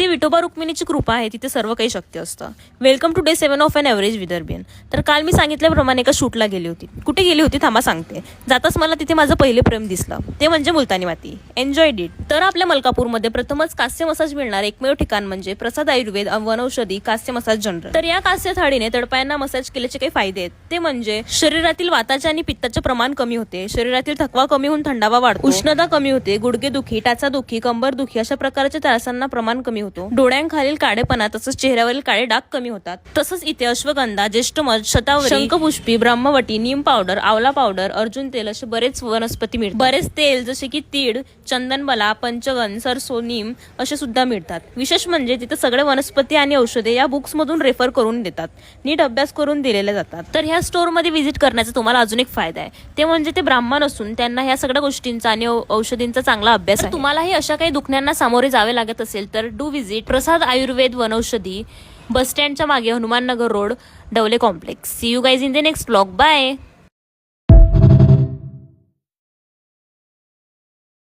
जिथे विठोबा रुक्मिणीची कृपा आहे तिथे सर्व काही शक्य असतं. Welcome to day 7 of an average Vidarbhian. तर काल मी सांगितल्याप्रमाणे एका शूटला गेली होती. कुठे गेली होती थांबा सांगते. जाताच मला तिथे माझं पहिले प्रेम दिसलं, ते म्हणजे मुलतानी माती. एन्जॉय डिट. तर आपल्या मलकापूरमध्ये प्रथमच कास्य मसाज मिळणार एकमेव ठिकाण म्हणजे प्रसाद आयुर्वेद वनौषधी कास्य मसाज जनरल. तर या कास्य थाळीने तळपायांना मसाज केल्याचे काही फायदे आहेत, ते म्हणजे शरीरातील वाताचे आणि पित्ताचे प्रमाण कमी होते, शरीरातील थकवा कमी होऊन थंडावा वाढतो, उष्णता कमी होते, गुडघेदुखी, टाचादुखी, कंबरदुखी अशा प्रकारच्या त्रासांना प्रमाण कमी होतो, डोळ्यांखालील काळेपणा तसंच चेहऱ्यावरील काळे डाग कमी होतात. तसंच इथे अश्वगंधा, ज्येष्ठमध, शतावरी, शंखपुष्पी, ब्रह्मवटी, नीम पावडर, आवला पावडर, अर्जुन तेल असे बरेच वनस्पती मिळतात. बरेच तेल जसे की तीळ, चंदनबला, पंचगन, सरसो, नीम असे सुद्धा मिळतात. विशेष म्हणजे तिथे सगळे वनस्पती आणि औषधे या बुक्स मधून रेफर करून देतात, नीट अभ्यास करून दिलेले जातात. तर ह्या स्टोर मध्ये व्हिजिट करण्याचा तुम्हाला अजून एक फायदा आहे, ते म्हणजे ते ब्राह्मण असून त्यांना ह्या सगळ्या गोष्टींचा आणि औषधींचा चांगला अभ्यास आहे. तुम्हालाही अशा काही दुखण्यांना सामोरे जावे लागत असेल तर डू व्हिजिट प्रसाद आयुर्वेद वनौषधी, बस स्टँडच्या मागे, Hanuman Nagar road, Dawle complex. See you guys in the next blog. Bye.